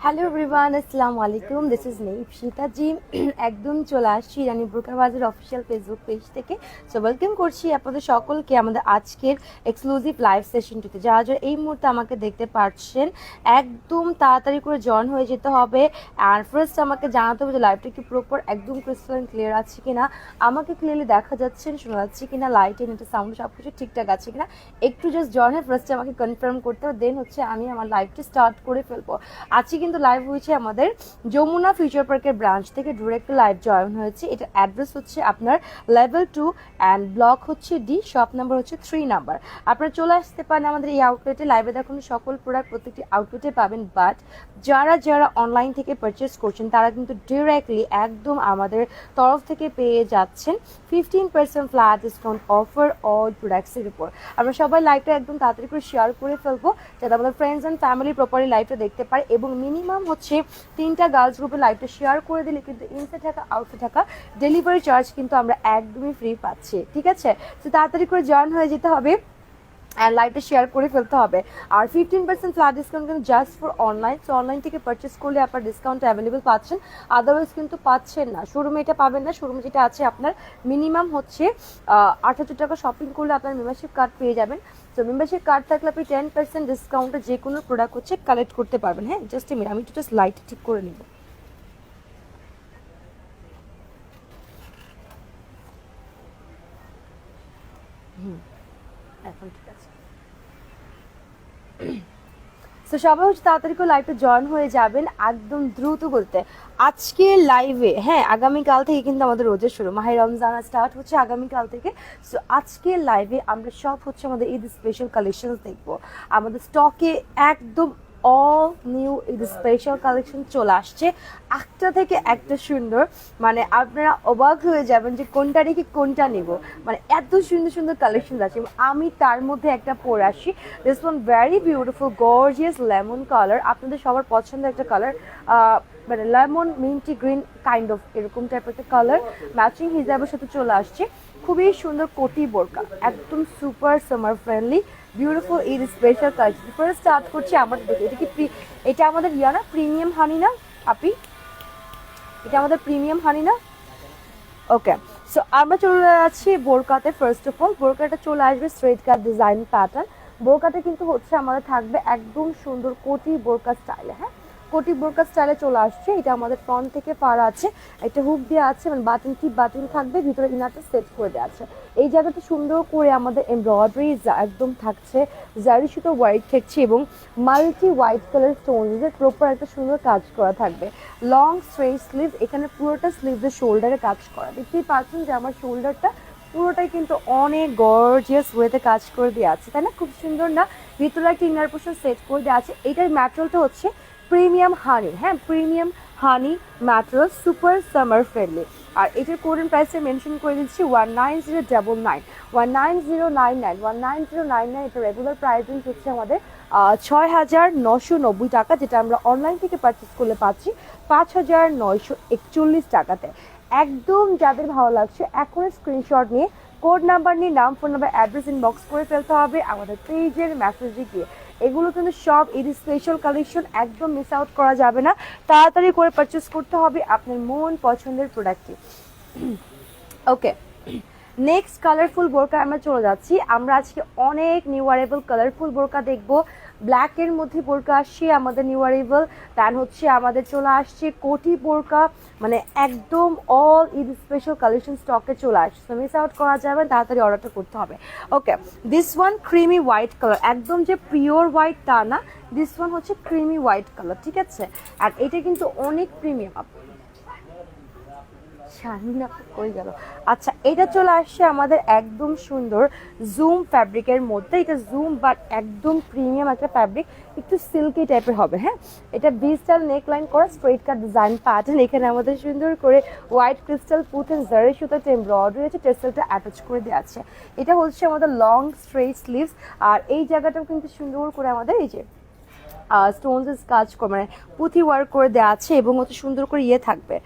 Hello everyone, আসসালামু আলাইকুম। This is me ইপশিতা জি। একদম চলে আসছি ইরানি বোরকা বাজার অফিসিয়াল ফেসবুক পেজ থেকে। সো ওয়েলকাম করছি আপনাদের সকলকে আমাদের আজকের এক্সক্লুসিভ লাইভ সেশনটিতে। যারা যারা এই মুহূর্তে আমাকে দেখতে পাচ্ছেন, একদম তাড়াতাড়ি করে জয়েন হয়ে যেতে হবে। আর ফার্স্ট আমাকে জানাতে হবে যে লাইভটা কি প্রপার একদম ক্রিস্টাল ক্লিয়ার আছে কিনা, আমাকে ক্লিয়ারলি দেখা যাচ্ছে শোনা যাচ্ছে কিনা, লাইট নেট সাউন্ড সব কিছু ঠিকঠাক আছে কিনা, একটু জাস্ট জয়েন হয়ে ফার্স্টে আমাকে কনফার্ম করতে হবে। দেন হচ্ছে আমি আমার লাইভটি স্টার্ট করে ফেলবো। আজকে কিন্তু লাইভ হয়েছে আমাদের যমুনা ফিউচার পার্কের ব্রাঞ্চ থেকে ডিরেক্ট লাইভ জয়েন হয়েছে। এটা অ্যাড্রেস হচ্ছে আপনার লেভেল 2 অ্যান্ড ব্লক হচ্ছে ডি, শপ নাম্বার হচ্ছে 3 নাম্বার। আপনারা চলে আসতে পারেন আমাদের এই আউটলেটে। লাইভে দেখুন সকল প্রোডাক্ট প্রত্যেকটি আউটলেটে পাবেন, বাট যারা যারা অনলাইন থেকে পারচেস করছেন তারা কিন্তু ডিরেক্টলি একদম আমাদের তরফ থেকে পেয়ে যাচ্ছেন 15% ফ্ল্যাট ডিসকাউন্ট অফার অল প্রোডাক্টসের উপর। আমরা সবাই লাইভটা একদম তাড়াতাড়ি করে শেয়ার করে ফেলবো যাতে আমাদের ফ্রেন্ডস অ্যান্ড ফ্যামিলি প্রপারলি লাইভটা দেখতে পারে। এবং মিনিমাম হচ্ছে 3টা গার্লস গ্রুপে লাইভটা শেয়ার করে দিলে কিন্তু ইনসে টাকা আউটসে টাকা ডেলিভারি চার্জ কিন্তু আমরা একদমই ফ্রি পাচ্ছি, ঠিক আছে? তো তাড়াতাড়ি করে জয়েন হয়ে যেতে হবে অ্যান্ড লাইভটা শেয়ার করে ফেলতে হবে। আর 15% ফ্ল্যাট ডিসকাউন্ট কিন্তু just for online. So online থেকে পারচেস করলে আপনার ডিসকাউন্ট অ্যাভেলেবেল পাচ্ছেন, আদারওয়াইজ কিন্তু পাচ্ছেন না। শোরুমে এটা পাবেন না। শোরুমে যেটা আছে আপনার মিনিমাম হচ্ছে 8,000 টাকা শপিং করলে আপনার মেম্বারশিপ কার্ড পেয়ে যাবেন। তো মেম্বারশিপ কার্ড থাকলে আপনি 10% ডিসকাউন্টে যে কোনো প্রোডাক্ট হচ্ছে কালেক্ট করতে পারবেন। হ্যাঁ, জাস্ট আমি একটু জাস্ট লাইট ঠিক করে নিব। এখন ঠিক আছে। তো সবাই হচ্ছে তাড়াতাড়ি করে লাইভে জয়েন হয়ে যাবেন একদম দ্রুত বলতে। আজকে লাইভে, হ্যাঁ, আগামীকাল থেকে কিন্তু আমাদের রোজা শুরু, মাহে রমজান স্টার্ট হচ্ছে আগামীকাল থেকে। সো আজকে লাইভে আমরা সব হচ্ছে আমাদের ঈদ স্পেশাল কালেকশন দেখবো। আমাদের স্টকে একদম all new Eid special collection চলে আসছে, একটা থেকে একটা সুন্দর। মানে আপনারা অবাক হয়ে যাবেন যে কোনটা রেখে কোনটা নিব, মানে এত সুন্দর সুন্দর কালেকশন আছে। আমি তার মধ্যে একটা পরে আসি, this one very beautiful gorgeous lemon colour, আপনাদের সবার পছন্দের একটা কালার, মানে lemon minty green kind of এরকম টাইপের একটা কালার ম্যাচিং হিজাবের সাথে চলে আসছে। খুবই সুন্দর কোটি বোরকা, একদম super summer friendly beautiful Eid special collection. First start করছি আমাদের দেখে, এটা কি এটা আমাদের ইয়া না, প্রিমিয়াম হানি না আপি? এটা আমাদের প্রিমিয়াম হানি না? ওকে, সো আমরা চলে যাচ্ছি বোরকাতে। ফার্স্ট অফ অল বোরকাটা চলে আসবে স্ট্রেট কাট ডিজাইন প্যাটার্ন। বোরকাতে কিন্তু হচ্ছে আমাদের থাকবে একদম সুন্দর কোটি বোরকা স্টাইলে। হ্যাঁ, কোটি বোরকা স্টাইলে চলে আসছে। এটা আমাদের ফ্রন্ট থেকে পার আছে, একটা হুক দেওয়া আছে, মানে বাটন টিপ বাটন থাকবে, ভিতরে ইনারটা সেট করে দেওয়া আছে। এই জায়গাটা সুন্দর করে আমাদের এমব্রয়ডারি একদম থাকছে, জারি সুতো হোয়াইট থাকছে এবং মাল্টি হোয়াইট কালার স্টোনসের প্রপার একটা সুন্দর কাজ করা থাকবে। লং স্ট্রেট স্লিভ, এখানে পুরোটা স্লিভের শোল্ডারে কাজ করা। দেখতেই পাচ্ছেন যে আমার শোল্ডারটা পুরোটাই কিন্তু অনেক গর্জিয়াস ওয়েতে কাজ করে দেওয়া আছে, তাই না? খুব সুন্দর না? ভিতরে একটা ইনার পোর্শন সেট করে দেওয়া আছে। এটার ম্যাটেরিয়ালটা হচ্ছে প্রিমিয়াম হানি। হ্যাঁ, প্রিমিয়াম হানি ম্যাটেরিয়াল, সুপার সামার ফ্রেন্ডলি। আর এটার কোরিয়ান প্রাইসে মেনশন করে দিচ্ছি 19099, 19099, 19099। এটা রেগুলার প্রাইস হচ্ছে আমাদের 6,990 টাকা, যেটা আমরা অনলাইন থেকে পারচেস করলে পাচ্ছি 5,941 টাকাতে। একদম যাদের ভালো লাগছে এখন স্ক্রিনশট নিয়ে কোড নাম্বার নিয়ে নাম, ফোন নাম্বার, অ্যাড্রেস ইনবক্স করে ফেলতে হবে আমাদের পেজের মেসেজে গিয়ে। এগুলো কিন্তু সব ঈদ স্পেশাল কালেকশন, একদম মিস আউট করা যাবে না। তাড়াতাড়ি করে পারচেস করতে হবে আপনার মন পছন্দের প্রোডাক্টটি। ওকে, নেক্সট কালারফুল বোরকা আমরা চলে যাচ্ছি। আমরা আজকে অনেক নিউ অ্যারাইভাল কালারফুল বোরকা দেখবো। ব্ল্যাকের মধ্যে বোরকা আসছে আমাদের নিউ অ্যারাইভাল, দেন হচ্ছে আমাদের চলে আসছে কোটি বোরকা, মানে একদম অল ঈদ স্পেশাল কালেকশন স্টকে চলে আসছে, মিস আউট করা যাবে, তাড়াতাড়ি অর্ডারটা করতে হবে। Okay, this one creamy white colour, একদম যে পিওর হোয়াইট তা না, দিস ওয়ান হচ্ছে ক্রিমি হোয়াইট কালার, ঠিক আছে? আর এটা কিন্তু অনেক প্রিমিয়াম। জানি না কই গেল। আচ্ছা, এটা চলে আসছে আমাদের একদম সুন্দর জুম ফ্যাব্রিকের মধ্যে। এটা জুম বাট একদম প্রিমিয়াম একটা ফ্যাব্রিক, একটু সিল্কি টাইপের হবে। হ্যাঁ, এটা ভি স্টাইল নেকলাইন করা স্ট্রেট কাট ডিজাইন প্যাটার্ন। এখানে আমাদের সুন্দর করে হোয়াইট ক্রিস্টাল পুথেন জারি সুতাতে এমব্রয়ডারি আছে, টেসেলটা অ্যাটাচ করে দেওয়া আছে। এটা হচ্ছে আমাদের লং স্ট্রেট স্লিভস, আর এই জায়গাটাও কিন্তু সুন্দর করে আমাদের এই যে স্টোনস কাজ করে, মানে পুঁথি ওয়ার্ক করে দেওয়া আছে এবং হচ্ছে সুন্দর করে ইয়ে থাকবে।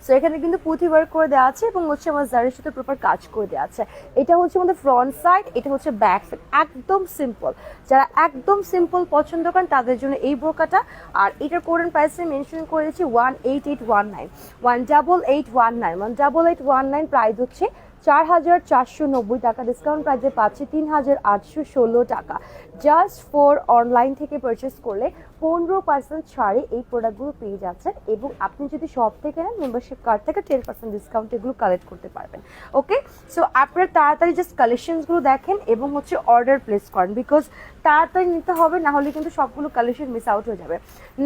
সো এখানে কিন্তু পুঁথি ওয়ার্ক করে দেওয়া আছে এবং হচ্ছে আমার জারির সাথে প্রপার কাজ করে দেওয়া আছে। এটা হচ্ছে আমাদের ফ্রন্ট সাইড, এটা হচ্ছে ব্যাক সাইড, একদম সিম্পল। যারা একদম সিম্পল পছন্দ করেন তাদের জন্য এই বোরকাটা। আর এটার কোরিয়ান প্রাইসে মেনশন করে দিচ্ছি 18819, 18819, 18819 প্রাইস হচ্ছে 4490 টাকা। ডিসকাউন্ট প্রাইসে পাচ্ছি 3816 টাকা। জাস্ট ফর অনলাইন থেকে পারচেস করলে 15% ছাড়ে এই প্রোডাক্টগুলো পেয়ে যাচ্ছেন, এবং আপনি যদি শপ থেকে নেন মেম্বারশিপ কার্ড থেকে 10% ডিসকাউন্ট এগুলো কালেক্ট করতে পারবেন। ওকে, সো আপনারা তাড়াতাড়ি জাস্ট কালেকশনসগুলো দেখেন এবং হচ্ছে অর্ডার প্লেস করেন, বিকজ তাড়াতাড়ি নিতে হবে, না হলে কিন্তু সবগুলো কালেকশন মিস আউট হয়ে যাবে।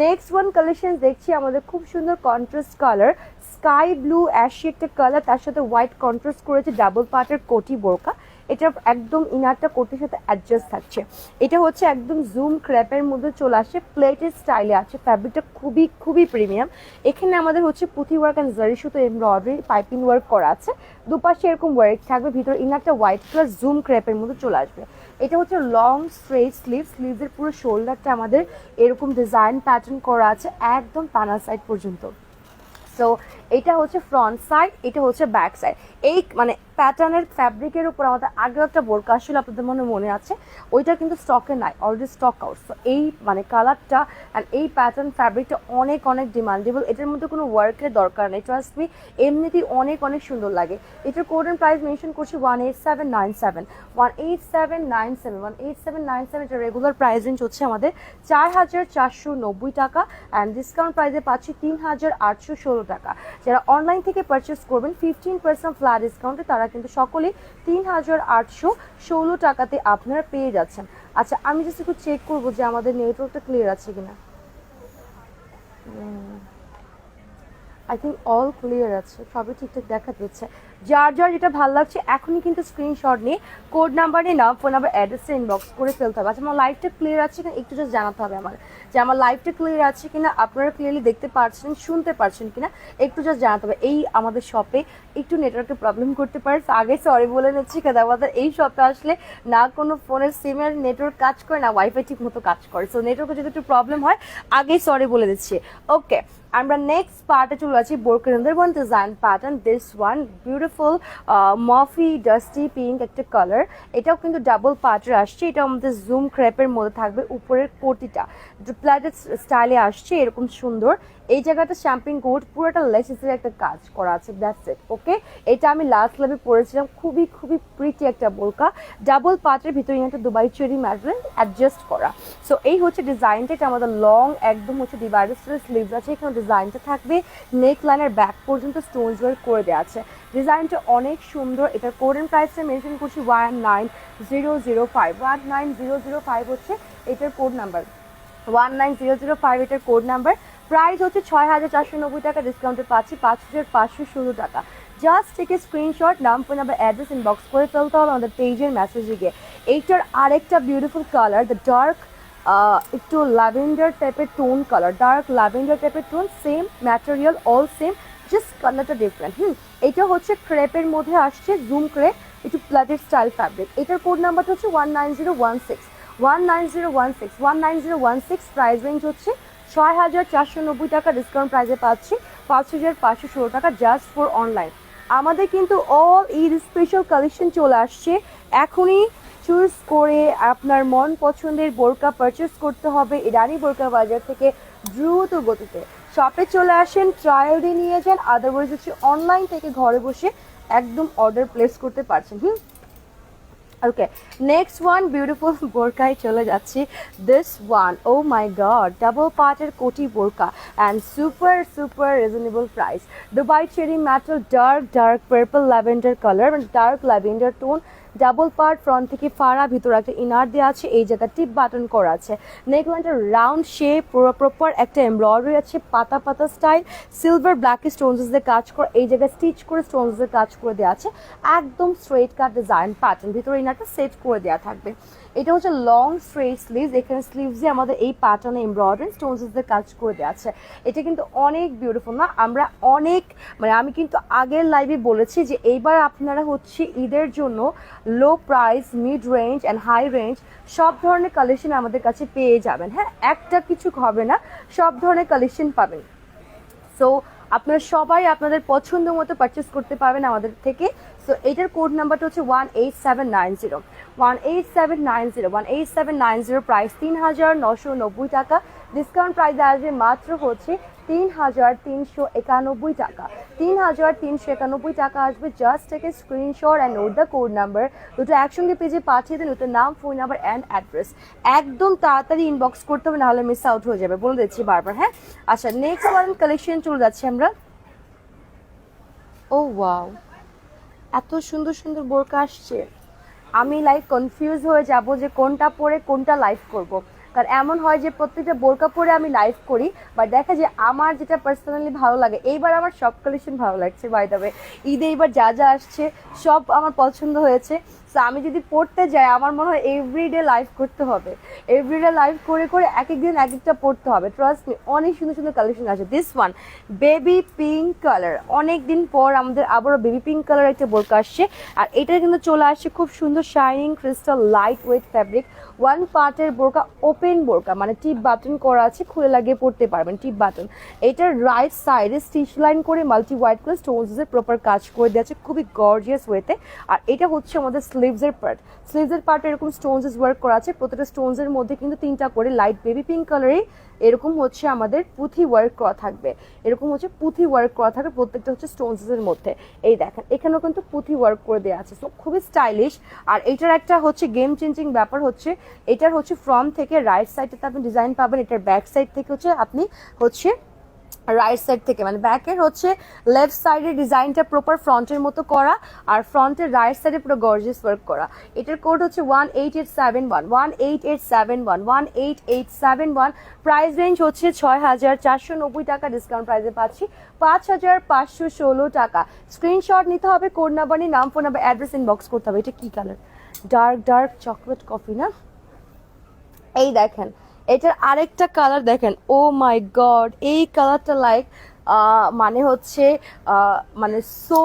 নেক্সট ওয়ান কালেকশন দেখছি আমাদের খুব সুন্দর contrast colour, sky blue ashy একটা কালার, তার সাথে হোয়াইট কন্ট্রাস্ট করেছে ডাবল পার্টের কোটি বোরকা। এটা একদম ইনারটা কোটির সাথে অ্যাডজাস্ট থাকছে। এটা হচ্ছে একদম জুম ক্র্যাপের মধ্যে চলে আসে, প্লেটের স্টাইলে আছে, ফ্যাব্রিকটা খুবই খুবই প্রিমিয়াম। এখানে আমাদের হচ্ছে পুঁথি ওয়ার্ক অ্যান্ড জারি সুতো এমব্রয়ডারি পাইপিং ওয়ার্ক করা আছে, দুপাশে এরকম ওয়ার্ক থাকবে, ভিতরে ইনারটা হোয়াইট প্লাস জুম ক্র্যাপের মধ্যে চলে আসবে। এটা হচ্ছে লং স্ট্রেট স্লিভ, স্লিভসের পুরো শোল্ডারটা আমাদের এরকম ডিজাইন প্যাটার্ন করা আছে একদম পানা সাইড পর্যন্ত। সো এটা হচ্ছে ফ্রন্ট সাইড, এটা হচ্ছে ব্যাক সাইড। এই মানে প্যাটার্নের ফ্যাব্রিকের উপর আমাদের আগেও একটা বোরকা আসলে আপনাদের মনে আছে, ওইটা কিন্তু স্টকে নাই, অলরেডি স্টক আউট। সো এই মানে কালারটা অ্যান্ড এই প্যাটার্ন ফ্যাব্রিকটা অনেক অনেক ডিমান্ডেবল। এটার মধ্যে কোনো ওয়ার্কের দরকার নেই, ট্রাস্ট মি, এমনিতেই অনেক অনেক সুন্দর লাগে। এটার কোরিয়ান প্রাইস মেনশন করছি 18797, 18797, 18797। এটা রেগুলার প্রাইস রেঞ্জ হচ্ছে আমাদের 4490 টাকা, অ্যান্ড ডিসকাউন্ট প্রাইসে পাচ্ছি 3816 টাকা। যারা অনলাইন থেকে পারচেস করবেন 15% ফ্ল্যাট ডিসকাউন্টে, তারা কিন্তু সকলেই 3816 টাকাতে আপনারা পেয়ে যাচ্ছেন। আচ্ছা, আমি জাস্ট একটু চেক করবো যে আমাদের নেটওয়ার্কটা ক্লিয়ার আছে কিনা। আই থিঙ্ক অল ক্লিয়ার আছে, সবই ঠিকঠাক দেখা যাচ্ছে। যার যার যেটা ভালো লাগছে এখনই কিন্তু স্ক্রিনশট নিয়ে কোড নাম্বার নিয়ে নাম, ফোন নাম্বার, অ্যাড্রেসটা ইনবক্স করে ফেলতে হবে। আচ্ছা, আমার লাইভটা ক্লিয়ার আছে কিনা একটু জাস্ট জানাতে হবে আমার, যে আমার লাইভটা ক্লিয়ার আছে কিনা, আপনারা ক্লিয়ারলি দেখতে পাচ্ছেন, শুনতে পারছেন কিনা একটু জাস্ট জানাতে হবে। এই আমাদের শপে একটু নেটওয়ার্কের প্রবলেম করতে পারে, আগে সরি বলে নিচ্ছি, কারণ আমাদের এই শপে আসলে না কোনো ফোনের সিমের নেটওয়ার্ক কাজ করে, না ওয়াইফাই ঠিক মতো কাজ করে। সো নেটওয়ার্কে যদি একটু প্রবলেম হয় আগেই সরি বলে দিচ্ছি। ওকে, আমরা নেক্সট পার্টে চলে আছি, বোরকার one design pattern. This one beautiful মফি ডাস্টি পিঙ্ক একটা কালার, এটাও কিন্তু ডাবল পার্টের আসছে। এটা আমাদের জুম ক্রেপের মধ্যে থাকবে, উপরের কোটিটা প্ল্যাটেড স্টাইলে আসছে এরকম সুন্দর। এই জায়গাটা শ্যাম্পিং কোট, পুরোটা লেসেসের একটা কাজ করা আছে, দ্যাটস ইট। ওকে, এটা আমি লাস্ট লাইভে পরেছিলাম, খুবই খুবই প্রিটি একটা বোরকা, ডাবল পার্টের ভিতরে একটা দুবাই চেরি ম্যাটেরিয়াল অ্যাডজাস্ট করা। সো এই হচ্ছে ডিজাইনটা, এটা আমাদের লং একদম হচ্ছে ডিভাইডার স্লিভস আছে, এখানে ডিজাইনটা থাকবে নেক লাইনের ব্যাক পর্যন্ত স্টোনস ওয়ার্ক করে দেওয়া আছে। ডিজাইনটা অনেক সুন্দর। এটার কোরিয়ান প্রাইসটা মেনশন করছি 19005, 19005 হচ্ছে এটার কোড নাম্বার, 19005 এটার কোড নাম্বার। প্রাইস হচ্ছে 6490 টাকা, ডিসকাউন্টে পাচ্ছি 5516 টাকা। জাস্ট থেকে স্ক্রিনশট, নাম, ফোন নাম্বার, অ্যাড্রেস ইনবক্স করে ফেলতে হবে আমাদের পেজের মেসেজে গিয়ে। এইটার আরেকটা বিউটিফুল কালার, দ্য ডার্ক একটু ল্যাভেন্ডার টাইপের টোন কালার, ডার্ক ল্যাভেন্ডার টাইপের tone, same material, all same, just কালারটা ডিফারেন্ট। এটা হচ্ছে ক্রেপের মধ্যে আসছে, জুম ক্রেপ, একটু প্লাটেড স্টাইল ফ্যাব্রিক। এটার কোড নাম্বারটা হচ্ছে 19016, 19016, 19016। প্রাইস রেঞ্জ হচ্ছে 6490 টাকা, ডিসকাউন্ট প্রাইসে পাচ্ছি 5516 টাকা, জাস্ট ফর অনলাইন। আমাদের কিন্তু অল ঈদ স্পেশাল কালেকশন চলে আসছে, এখনই চুজ করে আপনার মন পছন্দের বোরকা পারচেস করতে হবে ইরানি বোরকা বাজার থেকে দ্রুত গতিতে। শপে চলে আসেন, ট্রায়াল দিয়ে নিয়ে যান, আদারওয়াইজ হচ্ছে অনলাইন থেকে ঘরে বসে একদম অর্ডার প্লেস করতে পারছেন। ওকে, নেক্সট ওয়ান বিউটিফুল বোরকায় চলে যাচ্ছি। This one, oh my god, double পার্টের কোটি বোরকা and super super reasonable price. Dubai cherry ম্যাটেল, dark dark purple lavender colour, মানে dark lavender tone, double part, front থেকে ফাড়া, ভিতরে একটা ইনার দেওয়া আছে, এই জায়গা টিপ বাটন করা আছে, নেকলাইনটা রাউন্ড শেপ, পুরো প্রপার একটা এমব্রয়ডারি আছে, পাতা পাতা স্টাইল, সিলভার ব্ল্যাক স্টোনস দিয়ে কাজ করে, এই জায়গায় স্টিচ করে স্টোনস দিয়ে কাজ করে দেওয়া আছে, একদম স্ট্রেট কাট ডিজাইন প্যাটার্ন, ভিতরে ইনারটা সেট করে দেওয়া থাকবে। এটা হচ্ছে লং স্ট্রেট স্লিভস, এখানে স্লিভসে আমাদের এই প্যাটার্নে এমব্রয়ডারি স্টোনস দিয়ে কাজ করে দেওয়া আছে। এটা কিন্তু অনেক বিউটিফুল না, আমরা অনেক মানে আমি কিন্তু আগের লাইভে বলেছি যে এইবার আপনারা হচ্ছে ঈদের জন্য low price, mid range and high range সব ধরনের কালেকশন আমাদের কাছে পেয়ে যাবেন। হ্যাঁ, একটা কিছু হবে না, সব ধরনের কালেকশন পাবেন। সো আপনারা সবাই আপনাদের পছন্দ মতো পারচেস করতে পারবেন আমাদের থেকে। সো এটার কোড নাম্বারটা হচ্ছে 18790, 18790, 18790, প্রাইস 3990 টাকা। ডিসকাউন্ট প্রাইসে আসবে মাত্র হচ্ছে 3391 টাকা, 3391 টাকা আসবে। Just take a screenshot and note the code number, দুটো একসঙ্গে পেজে পাঠিয়ে দিন, ওটার নাম, ফোন নাম্বার অ্যান্ড অ্যাড্রেস। একদম তাড়াতাড়ি ইনবক্স করতে হবে, নাহলে মিস আউট হয়ে যাবে, বলে দিচ্ছি বারবার। হ্যাঁ, আচ্ছা, নেক্সট ওয়ান কালেকশন চলে যাচ্ছি আমরা। ও ওয়াও, এত সুন্দর সুন্দর বোরকা আসছে, আমি লাইক কনফিউজ হয়ে যাব যে কোনটা পরে কোনটা লাইভ করব। কারণ এমন হয় যে প্রত্যেকটা বোরকা পরে আমি লাইভ করি, বাট দেখা যায় আমার যেটা পার্সোনালি ভালো লাগে, এইবার আমার সব কালেকশন ভালো লাগছে। বাই দ্য ওয়ে, ঈদে এইবার যা যা আসছে সব আমার পছন্দ হয়েছে। সো আমি যদি পড়তে যাই, আমার মনে হয় এভরিডে লাইভ করতে হবে, এভরিডে লাইভ করে করে এক এক দিন এক একটা পড়তে হবে। ট্রাস্ট মি, অনেক সুন্দর সুন্দর কালেকশন আছে। This one baby pink colour, অনেক দিন পর আমাদের আবারও বেবি পিঙ্ক কালার একটা বোরকা আসছে, আর এটা কিন্তু চলে আসছে খুব সুন্দর shining crystal light wait fabric, one পার্টের বোরকা, ওপেন বোরকা, মানে টিপ বাটন করা আছে, খুলে লাগিয়ে পড়তে পারবেন টিপ বাটন। এটার রাইট সাইডে স্টিচ লাইন করে মাল্টি হোয়াইট কালার স্টোনসের প্রপার কাজ করে দেওয়া আছে, খুবই গর্জিয়াস ওয়েতে। আর এটা হচ্ছে আমাদের স্লিভসের পার্ট, স্লিভসের পার্টে এরকম স্টোনসেস ওয়ার্ক করা আছে, প্রত্যেকটা স্টোনসের মধ্যে কিন্তু 3টা করে লাইট বেবি পিঙ্ক কালারে এরকম হচ্ছে আমাদের পুঁথি ওয়ার্ক করা থাকবে, এরকম হচ্ছে পুঁথি ওয়ার্ক করা থাকবে প্রত্যেকটা হচ্ছে স্টোনসের মধ্যে। এই দেখেন, এখানেও কিন্তু পুঁথি ওয়ার্ক করে দেওয়া আছে, সো খুবই স্টাইলিশ। আর এটার একটা হচ্ছে গেম চেঞ্জিং ব্যাপার হচ্ছে, এটার হচ্ছে ফ্রন্ট থেকে রাইট সাইডটাতে আপনি ডিজাইন পাবেন, এটার ব্যাক সাইড থেকে হচ্ছে আপনি হচ্ছে রাইট সাইড থেকে মানে ব্যাকের হচ্ছে লেফট সাইডের ডিজাইনটা প্রপার ফ্রন্টের মতো করা, আর ফ্রন্টের রাইট সাইডে পুরো গর্জিয়াস ওয়ার্ক করা। এটার কোড হচ্ছে 18871, 18871, 18871। প্রাইস রেঞ্জ হচ্ছে 6490 টাকা, ডিসকাউন্ট প্রাইসে পাচ্ছি 5516 টাকা। স্ক্রিনশট নিতে হবে, কোড নাম্বার নিয়ে নাম, ফোন নাম্বার, অ্যাড্রেস ইনবক্স করতে হবে। এটা কি colour? Dark dark chocolate coffee না? এই দেখেন, এটার আরেকটা কালার দেখেন, ও মাই গড, এই কালারটা লাইক মানে হচ্ছে মানে so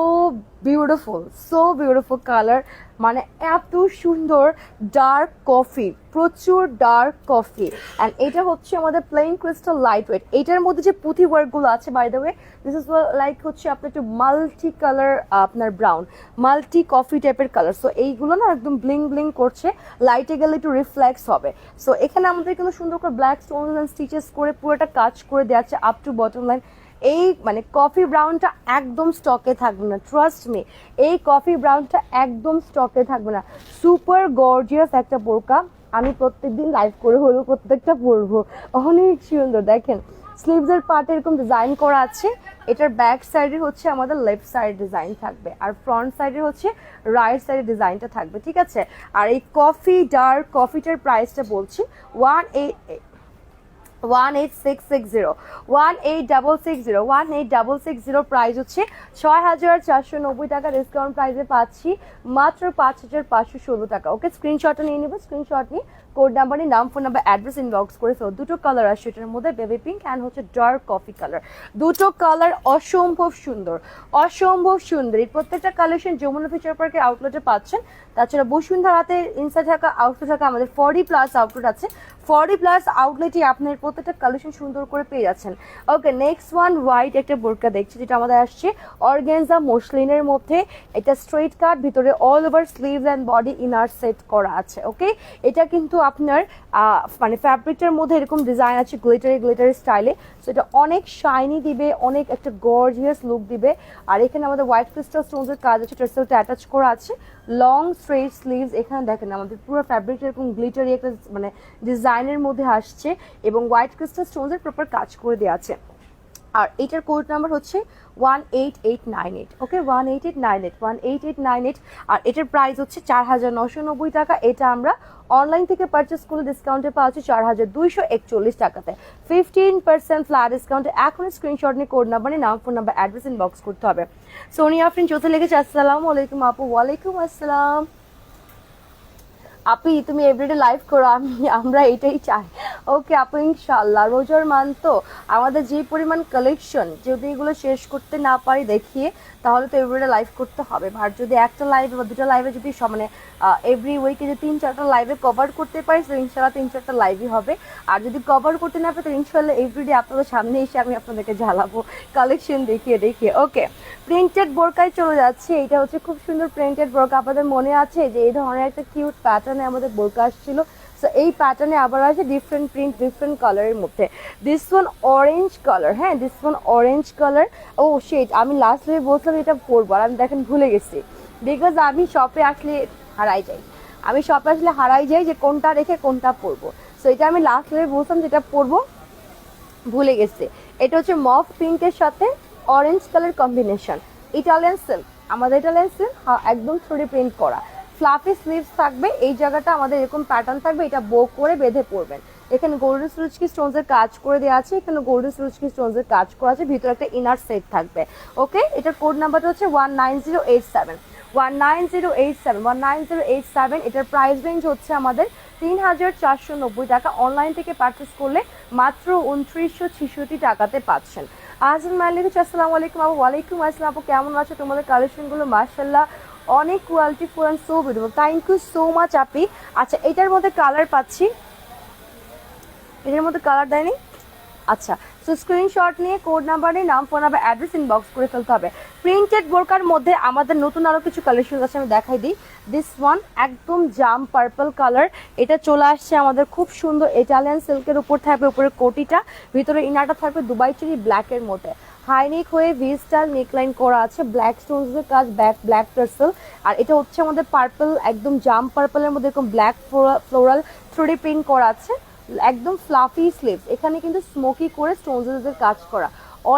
beautiful, so beautiful colour, মানে এত সুন্দর ডার্ক কফি, প্রচুর ডার্ক কফি। অ্যান্ড এটা হচ্ছে আমাদের প্লেন ক্রিস্টাল লাইট ওয়েট। এটার মধ্যে যে পুঁথি ওয়ার্কগুলো আছে, by the way this is like হচ্ছে আপনার একটু মাল্টি কালার, আপনার ব্রাউন মাল্টি কফি টাইপের কালার। সো এইগুলো না একদম ব্লিং ব্লিং করছে, লাইটে গেলে একটু রিফ্লেক্স হবে। সো এখানে আমাদের কিন্তু সুন্দর করে ব্ল্যাক স্টোন অ্যান্ড স্টিচেস করে পুরোটা কাজ করে দেওয়া আছে আপ টু বটম লাইন। এই মানে কফি ব্রাউনটা একদম স্টকে থাকবে না, ট্রাস্ট মি, এই কফি ব্রাউনটা একদম স্টকে থাকবে না। সুপার গর্জিয়াস একটা বোরকা, আমি প্রত্যেকদিন লাইভ করে হলেও প্রত্যেকটা পরবো, অনেক সুন্দর। দেখেন স্লিভসের পার্টে এরকম ডিজাইন করা আছে, এটার ব্যাক সাইডে হচ্ছে আমাদের লেফট সাইড ডিজাইন থাকবে, আর ফ্রন্ট সাইডে হচ্ছে রাইট সাইডে ডিজাইনটা থাকবে, ঠিক আছে। আর এই কফি ডার্ক কফিটার প্রাইসটা বলছি 18660, 18660 প্রাইস হচ্ছে 6490 টাকা, ডিসকাউন্ট প্রাইসে পাচ্ছি মাত্র 5516 টাকা। ওকে, স্ক্রিনশটটা নিয়ে নেবো, স্ক্রিনশট নিয়ে কোড নাম্বার নিয়ে নাম, ফোন নাম্বার, অ্যাড্রেস ইনবক্স করে। সো দুটো কালার আসছে এটার মধ্যে, বেবি পিঙ্ক অ্যান্ড হচ্ছে ডার্ক কফি কালার, দুটো কালার অসম্ভব সুন্দর, অসম্ভব সুন্দর। এই প্রত্যেকটা কালেকশন যমুনা ফিচার পার্কের আউটলেটে পাচ্ছেন। তাছাড়া বসুন্ধরাতে ইনসাইড থাকা আউটলেট থাকা আমাদের 40+ আউটলেট আছে, 40+ আউটলেটই আপনার প্রত্যেকটা কালেকশন সুন্দর করে পেয়ে যাচ্ছেন। ওকে, নেক্সট ওয়ান হোয়াইট একটা বোরকা দেখছি, যেটা আমাদের আসছে অর্গানজা মসলিনের মধ্যে। এটা স্ট্রেট কাট, ভিতরে all over sleeves and body inner set করা আছে। ওকে, এটা কিন্তু আপনার মানে ফ্যাব্রিকটার মধ্যে এরকম ডিজাইন আছে গ্লিটারি গ্লিটারি স্টাইলে। সো এটা অনেক শাইনি দিবে, অনেক একটা গর্জিয়াস লুক দিবে। আর এখানে আমাদের হোয়াইট ক্রিস্টাল স্টোনসের কাজ আছে, টার্সেলটা অ্যাটাচ করা আছে, লং স্ট্রেট স্লিভস। এখানে দেখেন আমাদের পুরো ফ্যাব্রিকটা এরকম গ্লিটারি একটা মানে ডিজাইনের মধ্যে আসছে, এবং হোয়াইট ক্রিস্টাল স্টোনসের প্রপার কাজ করে দেওয়া আছে। আর এটার কোড নাম্বার হচ্ছে 18898। ওকে, 18898 আর এটার প্রাইস হচ্ছে 4990 টাকা। এটা আমরা অনলাইন থেকে পারচেস করলে ডিসকাউন্টে পাচ্ছি 4241 টাকাতে, 15% ফ্ল্যাট ডিসকাউন্টে। এখন স্ক্রিনশট নিয়ে কোড নাম্বার নিয়ে নাম, ফোন নাম্বার, অ্যাড্রেস ইনবক্স করতে হবে। সোনিয়া আফরিন চৌধুরী লিখেছে আসসালামু আলাইকুম আপু। ওয়ালাইকুম আসসালাম। আপি তুমি এভরিডে লাইভ করো, আমরা এটাই চাই। ওকে আপু, ইনশাল্লাহ। রোজার মান তো আমাদের যে পরিমাণ কালেকশন, যদি এগুলো শেষ করতে না পারি দেখিয়ে, তাহলে তো এভরিডে লাইভ করতে হবে। আর যদি একটা লাইভে বা দুটো লাইভে যদি মানে এভরি উইকে যদি 3-4টা লাইভে কভার করতে পারি, তো ইনশাল্লাহ 3-4টা লাইভই হবে। আর যদি কভার করতে না পারি, তো ইনশাল্লাহ এভরিডে আপনাদের সামনে এসে আমি আপনাদেরকে জ্বালাবো কালেকশন দেখিয়ে দেখিয়ে। ওকে, প্রিন্টেড বোরকায় চলে যাচ্ছে। এটা হচ্ছে খুব সুন্দর প্রিন্টেড বোরকা। আপনাদের মনে আছে যে এই ধরনের একটা কিউট প্যাটার্নে আমাদের বোরকা আসছিল, সো এই প্যাটার্নে আবার আছে ডিফারেন্ট প্রিন্ট, ডিফারেন্ট কালারের মধ্যে। দিস ওয়ান অরেঞ্জ কালার, হ্যাঁ দিস ওয়ান অরেঞ্জ কালার। ও শেট, আমি লাস্ট লাইভে বলছিলাম এটা পরবো, আর আমি দেখেন ভুলে গেছি, বিকজ আমি শপে আসলে হারাই যাই। যে কোনটা রেখে কোনটা পরবো। সো এটা আমি লাস্ট লাইভে বলছিলাম যেটা পরবো, ভুলে গেছি। এটা হচ্ছে মফ পিঙ্কের সাথে orange colour combination, Italian silk. আমাদের ইটালিয়ান সিল্ক একদম 3D প্রিন্ট করা, ফ্লাফি স্লিভস থাকবে। এই জায়গাটা আমাদের এরকম প্যাটার্ন থাকবে, এটা বো করে বেঁধে পরবেন। এখানে গোল্ডেন সুরুজকি স্টোনসের কাজ করে দেওয়া আছে, এখানে গোল্ডেন সুরুজকি স্টোনসের কাজ করা আছে, ভিতরে একটা ইনার সেট থাকবে। ওকে, এটার কোড নাম্বারটা হচ্ছে 19087। 19087। এটার প্রাইস রেঞ্জ হচ্ছে আমাদের 3490 টাকা। অনলাইন থেকে পারচেস করলে মাত্র 2966 টাকাতে পাচ্ছেন। আজম মালিক, আসসালামু আলাইকুম আপু। ওয়ালাইকুম আসসালাম আপু, কেমন আছো? তোমাদের কালেকশনগুলো মাশাআল্লাহ অনেক qualityful and so beautiful, thank you so much আপি। আচ্ছা, এটার মধ্যে কালার পাচ্ছি, এটার মধ্যে কালার দেয়নি। আচ্ছা, সো স্ক্রিনশট নিয়ে কোড নাম্বার নিয়ে নাম, ফোন নাম্বার, অ্যাড্রেস ইনবক্স করে ফেলতে হবে। প্রিন্টেড বোরকার মধ্যে আমাদের নতুন আরও কিছু কালেকশন আছে, আমি দেখাই দিই। দিস ওয়ান একদম জাম পার্পল কালার, এটা চলে আসছে আমাদের খুব সুন্দর ইটালিয়ান সিল্কের উপর থাকবে, উপরে কোটিটা, ভিতরে ইনারটা থাকবে দুবাই চেরি ব্ল্যাকের মধ্যে। হাইনেক হয়ে ভি স্টাইল নেকলাইন করা আছে, ব্ল্যাক স্টোনসের কাজ, ব্ল্যাক টার্সেল। আর এটা হচ্ছে আমাদের পার্পল, একদম জাম পার্পলের মধ্যে এরকম ব্ল্যাক ফ্লোরাল 3D প্রিন্ট করা আছে, একদম ফ্লাফি স্লিভস। এখানে কিন্তু স্মোকি করে স্টোনসের কাজ করা।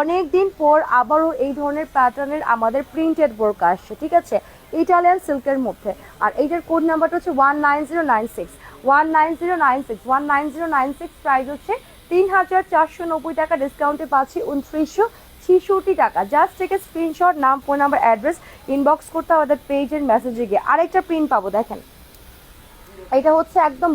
অনেক দিন পর আবারও এই ধরনের প্যাটার্নের আমাদের প্রিন্টেড বোরকা আসছে, ঠিক আছে, ইটালিয়ান সিল্কের মধ্যে। আর এইটার কোড নাম্বারটা হচ্ছে 19096। 19096 প্রাইস হচ্ছে 3490 টাকা, ডিসকাউন্টে পাচ্ছি 2966 টাকা। জাস্ট থেকে স্ক্রিনশট, নাম, ফোন নাম্বার, অ্যাড্রেস ইনবক্স করতে আমাদের পেজের মেসেজে গিয়ে। আরেকটা প্রিন্ট পাবো, দেখেন এটা হচ্ছে একদম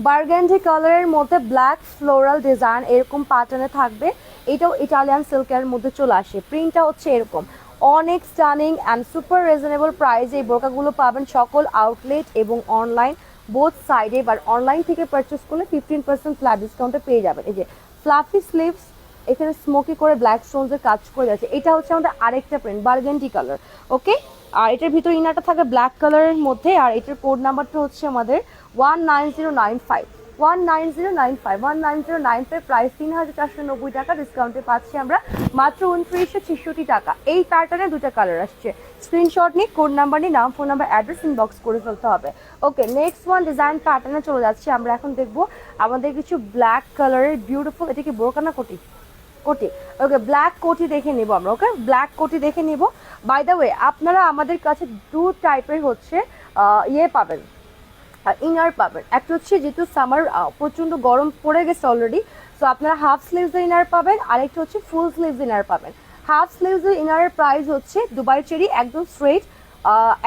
বার্গেন্ডি কালারের মধ্যে ব্ল্যাক ফ্লোরাল ডিজাইন, এরকম প্যাটার্নে থাকবে। এটাও ইটালিয়ান সিল্কের মধ্যে চলে আসে, প্রিন্টটা হচ্ছে এরকম, অনেক স্টানিং অ্যান্ড সুপার রিজনেবল প্রাইসে এই বোরকাগুলো পাবেন সকল আউটলেট এবং অনলাইন বোথ সাইডে। এবার অনলাইন থেকে পারচেস করলে 15% ফ্ল্যাট ডিসকাউন্টে পেয়ে যাবেন। এই যে ফ্লাফি স্লিভস, এখানে স্মোকি করে ব্ল্যাক স্টোনসের কাজ করে যাচ্ছে। এটা হচ্ছে আমাদের আরেকটা প্রিন্ট, বার্গেন্ডি কালার। ওকে, আর এটার ভিতরে ইনারটা থাকে ব্ল্যাক কালারের মধ্যে। আর এটার কোড নাম্বারটা হচ্ছে আমাদের 19095। 19095 প্রাইস 3490 টাকা, ডিসকাউন্টে পাচ্ছি আমরা মাত্র 2966 টাকা। এই প্যাটার্নে দুটো কালার আসছে, স্ক্রিনশট নিয়ে কোড নাম্বার নিয়ে নাম, ফোন নাম্বার, অ্যাড্রেস ইনবক্স করে ফেলতে হবে। ওকে, নেক্সট ওয়ান ডিজাইন প্যাটার্নে চলে যাচ্ছি আমরা। এখন দেখবো আমাদের কিছু ব্ল্যাক কালারের বিউটিফুল, এটা কি বোরকা না কোটি? ওকে, ব্ল্যাক কোটি দেখে নিব আমরা। ওকে, ব্ল্যাক কোটি দেখে নিব। বাই দ্য ওয়ে, আপনারা আমাদের কাছে দু টাইপের হচ্ছে পাবেন, ইনার পাবেন। একটা হচ্ছে যেহেতু সামার প্রচণ্ড গরম পড়ে গেছে অলরেডি, সো আপনারা হাফ স্লিভসের ইনার পাবেন, আরেকটা হচ্ছে ফুল স্লিভস ইনার পাবেন। হাফ স্লিভসের ইনারের প্রাইস হচ্ছে দুবাই চেরি, একদম স্ট্রেট,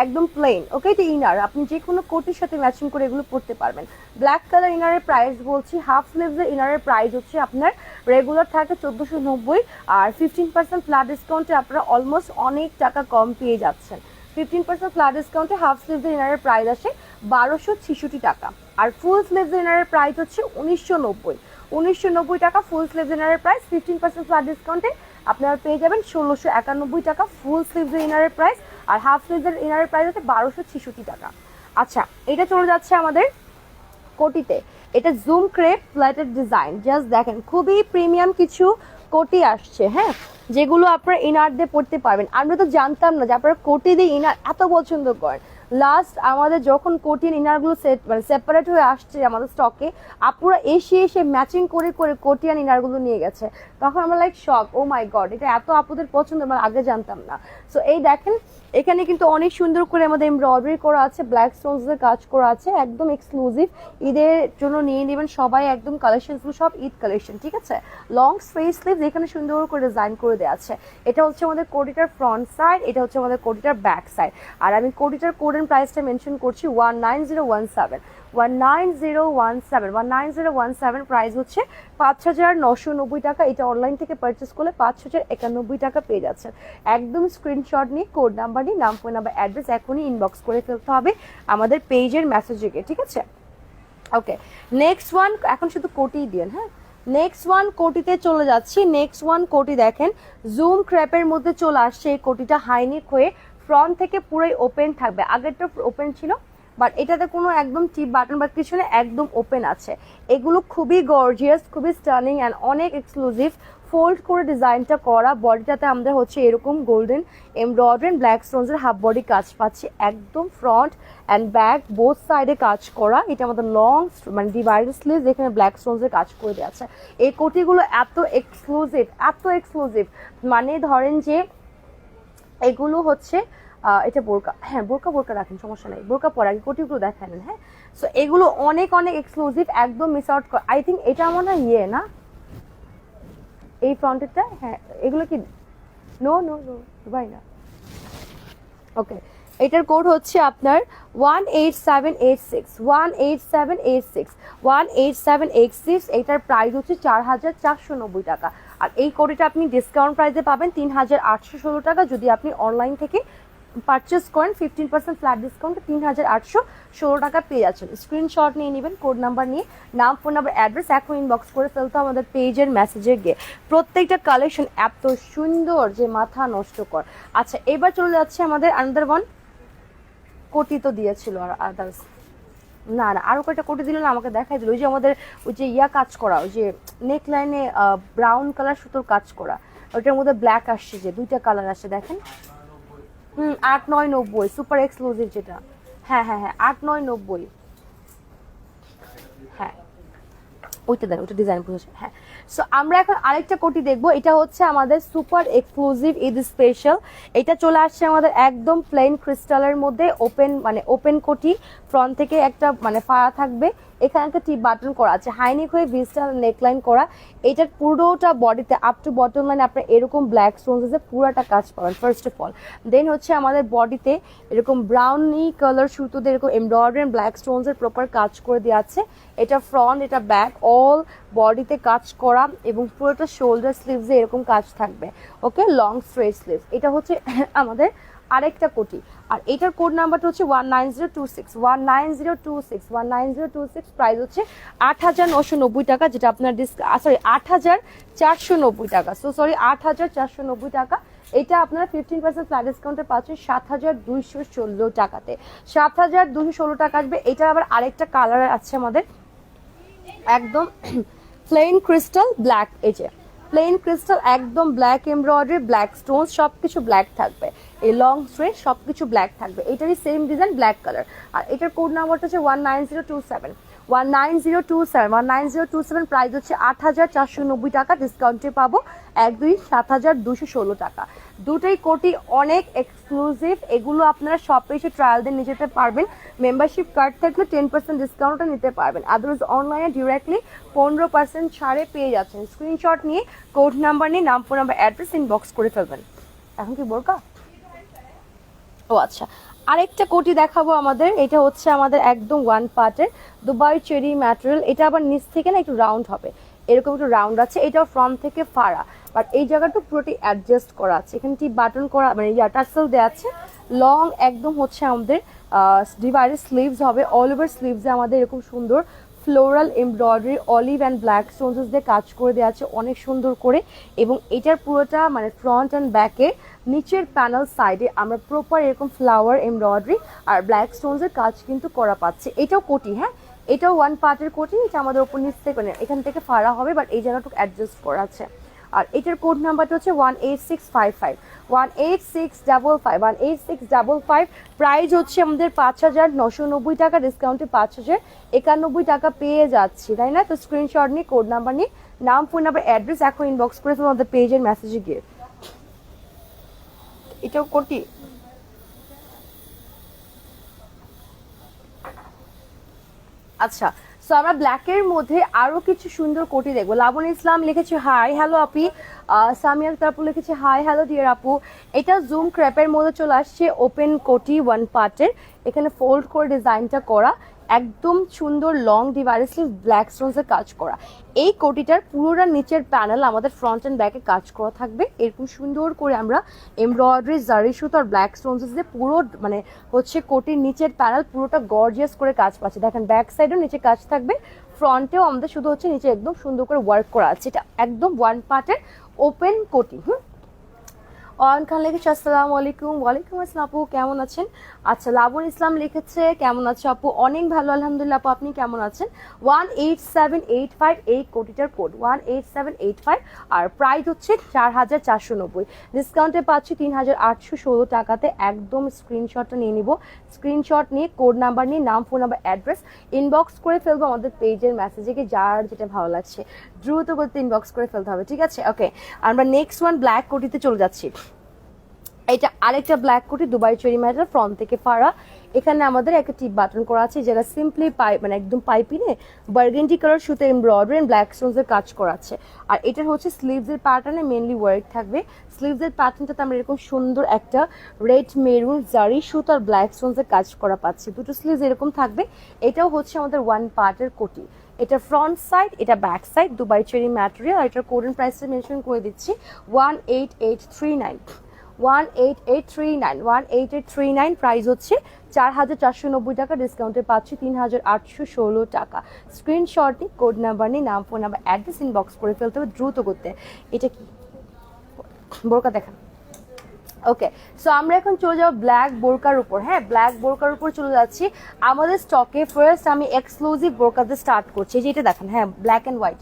একদম প্লেন। ওকে, এটা ইনার আপনি যে কোনো কোটির সাথে ম্যাচিং করে এগুলো পরতে পারবেন। ব্ল্যাক কালার ইনারের প্রাইস বলছি, হাফ স্লিভসের ইনারের প্রাইস হচ্ছে আপনার রেগুলার থাকে 1490, আর 15% ফ্ল্যাট ডিসকাউন্টে আপনারা অলমোস্ট অনেক টাকা কম পেয়ে যাচ্ছেন। 15% ফ্ল্যাট ডিসকাউন্টে হাফ স্লিভসের ইনারের প্রাইস আসে 1266 টাকা, আর ফুল স্লিভসের ইনারের প্রাইস হচ্ছে 1990 টাকা। ফুল স্লিভস ইনারের প্রাইস 15% ফ্ল্যাট ডিসকাউন্টে আপনারা পেয়ে যাবেন 1691 টাকা ফুল স্লিভসের ইনারের প্রাইস, আর হাফ স্লিভসের ইনারের প্রাইস হচ্ছে 1266 টাকা। আচ্ছা, এটা চলে যাচ্ছে আমাদের কোটিতে। এটা zoom crepe plated design, just দেখেন খুবই প্রিমিয়াম কিছু কোটি আসছে, হ্যাঁ, যেগুলো আপনারা ইনার দিয়ে পড়তে পারবেন। আমরা তো জানতাম না যে আপনারা কোটি দিয়ে ইনার এত পছন্দ করেন, লাস্ট আমাদের যখন কোটিয়ান ইনারগুলো মানে সেপারেট হয়ে আসছে আমাদের স্টকে, আপুরা এসে ম্যাচিং করে করে কোটিয়ান ইনারগুলো নিয়ে গেছে। তখন আমরা like shock, O my god, এটা এত আপুদের পছন্দ, আমরা আগে জানতাম না। সো এই দেখেন এখানে কিন্তু অনেক সুন্দর করে আমাদের এমব্রয়ডারি করা আছে, ব্ল্যাক স্টোনসের কাজ করা আছে, একদম এক্সক্লুসিভ। ঈদের জন্য নিয়ে নেবেন সবাই, একদম কালেকশনগুলো সব ঈদ কালেকশন, ঠিক আছে। লং স্ট্রেট স্লিভ এখানে সুন্দর করে ডিজাইন করে দেওয়া আছে। এটা হচ্ছে আমাদের কোটিটার ফ্রন্ট সাইড, এটা হচ্ছে আমাদের কোটিটার ব্যাক সাইড। আর আমি কোটিটার কোড এন্ড প্রাইসটা মেনশন করছি 19017, 19017 প্রাইস হচ্ছে 5990 টাকা। এটা অনলাইন থেকে পারচেস করলে 5091 টাকা পেয়ে যাচ্ছেন। একদম স্ক্রিনশট নিয়ে কোড নাম্বার নিয়ে নাম, ফোন নাম্বার, অ্যাড্রেস এখনই ইনবক্স করে ফেলতে হবে আমাদের পেজের মেসেজে, ঠিক আছে। ওকে, নেক্সট ওয়ান, এখন শুধু কোটি দিন, হ্যাঁ। নেক্সট ওয়ান কোটিতে চলে যাচ্ছি। নেক্সট ওয়ান কোটি দেখেন জুম ক্র্যাপের মধ্যে চলে আসছে। এই কোটিটা হাইনেক হয়ে ফ্রন্ট থেকে পুরোই ওপেন থাকবে, আগেরটা ওপেন ছিল, বাট এটাতে কোনো একদম টিপ বাটন বা কিছু না, একদম ওপেন আছে। এগুলো খুবই গর্জিয়াস, খুবই স্টার্নিং অ্যান্ড অনেক এক্সক্লুসিভ। ফোল্ড করে ডিজাইনটা করা, বডিটাতে আমাদের হচ্ছে এরকম গোল্ডেন এমব্রয়ডারি ব্ল্যাক স্টোনসের হাফ বডি কাজ পাচ্ছি, একদম ফ্রন্ট অ্যান্ড ব্যাক বোথ সাইডে কাজ করা। এটা আমাদের লং মানে ডিভাইডেড স্লিভ, যেখানে ব্ল্যাক স্টোনসের কাজ করে দেওয়া আছে। এই কোটিগুলো এত এক্সক্লুসিভ, এত এক্সক্লুসিভ, মানে ধরেন যে এগুলো হচ্ছে এটা বোরকা, হ্যাঁ বোরকা রাখেন, সমস্যা নেই, বোরকা পরে আগে কোটিগুলো দেখেন, হ্যাঁ। সো এগুলো অনেক অনেক এক্সক্লুসিভ, একদম মিস আউট কর। আই থিঙ্ক এটা মনে হয় ইয়ে না, এই ফ্রন্টেরটা, হ্যাঁ এগুলো কি নো নো নো ভাই না। ওকে, এটার কোড হচ্ছে আপনার 18786, 18786, 18786। এটার প্রাইস হচ্ছে 4490 টাকা। আর এই কোডটা আপনি ডিসকাউন্ট প্রাইসে পাবেন 3816 টাকা। যদি আপনি অনলাইন থেকে পারচেস করেন 15% ফ্ল্যাট ডিসকাউন্টে 3816 টাকা পেয়ে যাচ্ছেন। স্ক্রিনশট নিয়ে নেবেন কোড নাম্বার নিয়ে, নাম, ফোন নাম্বার, অ্যাড্রেস এখন ইনবক্স করে ফেলতে আমাদের পেজের মেসেজে গিয়ে। প্রত্যেকটা কালেকশন এত সুন্দর যে মাথা নষ্ট কর। আচ্ছা, এবার চলে যাচ্ছে আমাদের আনাদার ওয়ান কোটি তো দিয়েছিল, আর আদার্স না না আরও কয়েকটা কোটি দিল না, আমাকে দেখাই দিল। ওই যে আমাদের ওই যে ইয়া কাজ করা, ওই যে নেক লাইনে ব্রাউন কালার সুতোর কাজ করা, ওইটার মধ্যে ব্ল্যাক আসছে, যে দুইটা কালার আসছে দেখেন। 8990 সুপার এক্সক্লুসিভ যেটা, হ্যাঁ হ্যাঁ হ্যাঁ 8990, হ্যাঁ ওইটা দেন, ওইটা ডিজাইন বুঝেছে, হ্যাঁ। সো আমরা এখন আরেকটা কোটি দেখবো। এটা হচ্ছে আমাদের সুপার এক্সক্লুসিভ ঈদ স্পেশাল। এটা চলে আসছে আমাদের একদম প্লেন ক্রিস্টালের মধ্যে, ওপেন মানে ওপেন কোটি, ফ্রন্ট থেকে একটা মানে ফাড়া থাকবে, এখানে একটা টিপ বাটন করা আছে, হাইনেক হয়ে ভিস্টাল নেকলাইন করা। এটার পুরোটা বডিতে আপ টু বটম লাইনে আপনার এরকম ব্ল্যাক স্টোনসে পুরোটা কাজ পাবেন ফার্স্ট অফ অল। দেন হচ্ছে আমাদের বডিতে এরকম ব্রাউনি কালার সুতোতে এরকম এমব্রয়ডারি ব্ল্যাক স্টোনসের প্রপার কাজ করে দেওয়া আছে। এটা ফ্রন্ট, এটা ব্যাক, অল বডিতে কাজ করা, এবং পুরোটা শোল্ডার স্লিভসে এরকম কাজ থাকবে। ওকে, লং স্ট্রেট স্লিভস। এটা হচ্ছে আমাদের আরেকটা কোটি। আর এটার কোড নাম্বারটা হচ্ছে 19026, 19026, 19026। প্রাইস হচ্ছে 8990 টাকা, যেটা আপনার সরি 8490 টাকা, সো সরি 8490 টাকা। এটা আপনারা 15% ফ্ল্যাট ডিসকাউন্টে পাচ্ছেন 7216 টাকাতে, 7216 টাকা আসবে। এটা আবার আরেকটা কালার আছে আমাদের, একদম প্লেন ক্রিস্টাল ব্ল্যাক, এই যে প্লেন ক্রিস্টাল একদম ব্ল্যাক এমব্রয়ডারি, ব্ল্যাক স্টোন, সবকিছু ব্ল্যাক থাকবে। এই লং স্ট্রেট সবকিছু ব্ল্যাক থাকবে। এটারই সেম ডিজাইন, ব্ল্যাক কালার। আর এটার কোড নাম্বারটা হচ্ছে 19027, 19027, 19027। প্রাইস হচ্ছে 8490 টাকা, ডিসকাউন্টে পাবো 7216 টাকা। দুটোই কোটি অনেক এক্সক্লুসিভ, এগুলো আপনারা শপে এসে ট্রায়াল দিয়ে নিয়ে যেতে পারবেন। মেম্বারশিপ কার্ড থাকলে 10% ডিসকাউন্টও নিতে পারবেন, আদারওয়াইজ অনলাইনে ডিরেক্টলি 15% ছাড়ে পেয়ে যাচ্ছেন। স্ক্রিনশট নিয়ে কোড নাম্বার নিয়ে নাম, ফোন নাম্বার, অ্যাড্রেস ইনবক্স করে ফেলবেন। এখন কি বোরকা, ও আচ্ছা, আরেকটা কোটি দেখাবো আমাদের। এটা হচ্ছে আমাদের একদম ওয়ান পার্টের দুবাই চেরি ম্যাটেরিয়াল। এটা আবার নিচ থেকে না একটু রাউন্ড হবে, এরকম একটু রাউন্ড আছে। এটাও ফ্রন্ট থেকে ফাড়া, বাট এই জায়গাটা পুরোটি অ্যাডজাস্ট করা আছে, এখানে টি বাটন করা মানে টার্সেল দেওয়া আছে। লং একদম হচ্ছে আমাদের ডিভাইডেড স্লিভস হবে, অল ওভার স্লিভসে আমাদের এরকম সুন্দর floral embroidery olive and black stones দিয়ে কাজ করে দেওয়া আছে অনেক সুন্দর করে। এবং এটার পুরোটা মানে ফ্রন্ট অ্যান্ড ব্যাকে নিচের প্যানেল সাইডে আমরা প্রপার এরকম ফ্লাওয়ার এমব্রয়ডারি আর ব্ল্যাক স্টোনসের কাজ কিন্তু করা পাচ্ছে। এটাও কোটি, হ্যাঁ এটাও ওয়ান পার্টের কোটি। এটা আমাদের ওপর নিচ থেকে মানে এখান থেকে ফাড়া হবে, বাট এই জায়গাটুকু অ্যাডজাস্ট করা আছে। আর এটার কোড নাম্বারটা হচ্ছে 18655, 18655, 18655। প্রাইস হচ্ছে আমাদের 5,990 টাকা, ডিসকাউন্টে 5,091 টাকা পেয়ে যাচ্ছি, তাই না? তো স্ক্রিনশট নিয়ে কোড নাম্বার নিয়ে নাম, ফোন নাম্বার, অ্যাড্রেস এখন ইনবক্স করে ফেলো আমাদের পেজের মেসেজে গিয়ে। এটাও কোটি আচ্ছা। সো আমরা ব্ল্যাকের মধ্যে আরো কিছু সুন্দর কোটি দেখবো। লাবণ ইসলাম লিখেছে হাই হ্যালো আপি। সামিয়া তারপর লিখেছে হাই হ্যালো ডিয়ার আপু। এটা জুম ক্র্যাপের মধ্যে চলে আসছে, ওপেন কোটি ওয়ান পার্টের, এখানে ফোল্ড করে ডিজাইনটা করা, একদম সুন্দর লং ডিভাইসলি ব্ল্যাক স্টোনসের কাজ করা। এই কোটিটার পুরোটা নিচের প্যানেল আমাদের ফ্রন্ট অ্যান্ড ব্যাকে কাজ করা থাকবে, এরকম সুন্দর করে আমরা এমব্রয়ডারি জারি সুতো আর ব্ল্যাক স্টোনস দিয়ে পুরো মানে হচ্ছে কোটির নিচের প্যানেল পুরোটা গর্জিয়াস করে কাজ পাচ্ছে। দেখেন ব্যাক সাইডেও নিচে কাজ থাকবে, ফ্রন্টেও আমাদের শুধু হচ্ছে নিচে একদম সুন্দর করে ওয়ার্ক করা আছে। এটা একদম ওয়ান পার্টের ওপেন কোটি। অয়ন খান লিখেছে আসসালামু আলাইকুম। ওয়ালাইকুম আসসালাম আপু, কেমন আছেন? আচ্ছা, লাবণ ইসলাম লিখেছে কেমন আছো আপু? অনেক ভালো আলহামদুলিল্লাহ আপু, আপনি কেমন আছেন? 18785 এই কোটিটার কোড 18785, আর প্রাইস হচ্ছে 4,490, ডিসকাউন্টে পাচ্ছি 3,816 টাকাতে। একদম স্ক্রিনশটটা নিয়ে নিব, স্ক্রিনশট নিয়ে কোড নাম্বার নিয়ে নাম, ফোন নাম্বার, অ্যাড্রেস ইনবক্স করে ফেলবো আমাদের পেজের মেসেজে গিয়ে, যার যেটা ভালো লাগছে দ্রুত করতে ইনবক্স করে ফেলতে হবে, ঠিক আছে? ওকে, আমরা নেক্সট ওয়ান ব্ল্যাক কোটিতে চলে যাচ্ছি। এটা আরেকটা ব্ল্যাক কোটি, দুবাই চেরি ম্যাটার, ফ্রন্ট থেকে ফাড়া। এখানে আমাদের একটা টিপ বাটন করা আছে, যেটা সিম্পলি পাইপ মানে একদম পাইপিনে বার্গেন্ডি কালার সুতো এমব্রয়ডারি এন্ড ব্ল্যাক স্টোনসের কাজ করা আছে। আর এটার হচ্ছে স্লিভসের প্যাটার্নে মেনলি ওয়ার্ক থাকবে। স্লিভসের প্যাটার্নটাতে আমরা এরকম সুন্দর একটা রেড মেরুন জারি সুতো আর ব্ল্যাক স্টোনসের কাজ করা পাচ্ছি, দুটো স্লিভস এরকম থাকবে। এটাও হচ্ছে আমাদের ওয়ান পার্টের কোটি। এটা ফ্রন্ট সাইড, এটা back side, Dubai cherry material. আর এটার কোড এন্ড প্রাইসটা মেনশন করে দিচ্ছি 18839, 18839, 18839। প্রাইস হচ্ছে 4,490 টাকা, ডিসকাউন্টে পাচ্ছি 3,816 টাকা। স্ক্রিনশট নিয়ে কোড নাম্বার নিয়ে নাম, ফোন নাম্বার, অ্যাড্রেস ইনবক্স করে ফেলতে হবে দ্রুত করতে। এটা কি বোরকা দেখান? ওকে, সো আমরা এখন চলে যাবো ব্ল্যাক বোরকার উপর। হ্যাঁ, ব্ল্যাক বোরকার উপর চলে যাচ্ছি। আমাদের স্টকে ফার্স্ট আমি এক্সক্লুসিভ বোরকাতে স্টার্ট করছি, যেটা দেখেন, হ্যাঁ ব্ল্যাক অ্যান্ড হোয়াইট।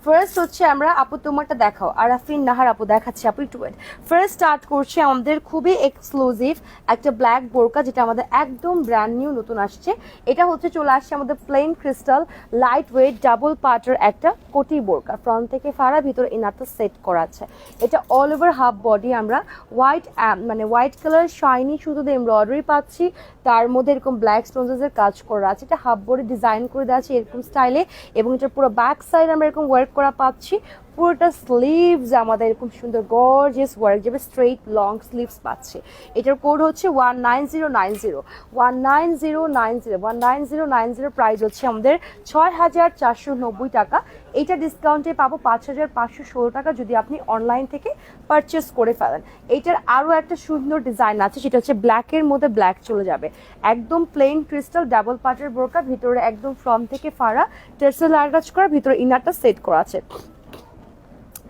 ফার্স্ট হচ্ছে আমরা, আপু তোমারটা দেখাও, আর আফরিন নাহার আপু দেখাচ্ছি, আপু একটু ওয়েট। ফার্স্ট স্টার্ট করছি আমাদের খুবই এক্সক্লুসিভ একটা ব্ল্যাক বোরকা, যেটা আমাদের একদম ব্র্যান্ড নিউ নতুন আসছে। এটা হচ্ছে চলে আসছে আমাদের plain crystal light weight double পার্টের একটা কোটি বোরকা, ফ্রন্ট থেকে ফাড়া, ভিতরে ইনারটা সেট করা আছে। এটা অল ওভার হাফ বডি আমরা হোয়াইট মানে হোয়াইট কালার শাইনি শুধু এমব্রয়ডারি পাচ্ছি, তার মধ্যে এরকম ব্ল্যাক স্টোনসের কাজ করা আছে। এটা হাফ বডি ডিজাইন করে দেওয়া আছে এরকম স্টাইলে, এবং এটা পুরো ব্যাক সাইড আমরা এরকম ওয়ার্ক করা পাচ্ছি। পুরোটা স্লিভস আমাদের এরকম সুন্দর গর্জিয়াস ওয়ার্ক যাবে, স্ট্রেইট লং স্লিভস পাচ্ছে। এটার কোড হচ্ছে 19090, 19090, 19090। প্রাইস হচ্ছে আমাদের 6,490 টাকা। এইটা ডিসকাউন্টে পাবো 5,516 টাকা যদি আপনি অনলাইন থেকে পারচেস করে ফেলেন। এইটার আরও একটা সুন্দর ডিজাইন আছে, সেটা হচ্ছে ব্ল্যাকের মধ্যে ব্ল্যাক চলে যাবে, একদম প্লেন ক্রিস্টাল ডাবল পার্টের বোরকা, ভিতরে একদম ফ্রন্ট থেকে ফাড়া টেসেল কাজ করা, ভিতরে ইনারটা সেট করা আছে।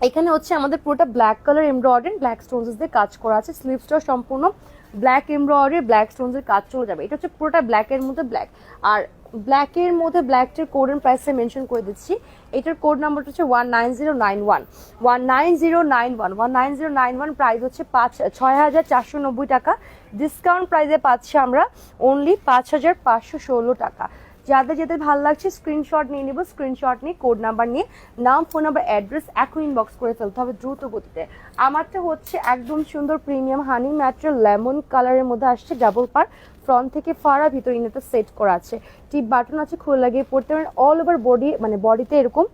এখানে হচ্ছে আমাদের পুরোটা black colour embroidery black stones দিয়ে কাজ করা আছে। স্লিভসটা সম্পূর্ণ ব্ল্যাক এমব্রয়ডারি ব্ল্যাক স্টোনসের কাজ চলে যাবে। এটা হচ্ছে পুরোটা ব্ল্যাকের মধ্যে ব্ল্যাক, আর ব্ল্যাকের মধ্যে ব্ল্যাকটার কোড এন্ড প্রাইসে মেনশন করে দিচ্ছি। এটার কোড নাম্বারটা হচ্ছে 19091, 19091, 19091। প্রাইস হচ্ছে 6,490 টাকা, ডিসকাউন্ট প্রাইসে পাচ্ছি আমরা অনলি 5,516 টাকা। যাদের যাদের ভালো লাগছে স্ক্রিনশট নিয়ে নিব, স্ক্রিনশট নিয়ে কোড নাম্বার নিয়ে নাম, ফোন নাম্বার, অ্যাড্রেস এখন ইনবক্স করে ফেলতে হবে দ্রুত গতিতে। আমারটা হচ্ছে একদম সুন্দর প্রিমিয়াম হানি ম্যাটেরিয়াল লেমন কালারের মধ্যে আসছে, ডাবল পার, ফ্রন্ট থেকে ফাড়া, ভিতরে ইনারটা সেট করা আছে, টিপ বাটন আছে, খুলে লাগিয়ে পড়তে পারেন। অল ওভার বডি মানে বডিতে এরকম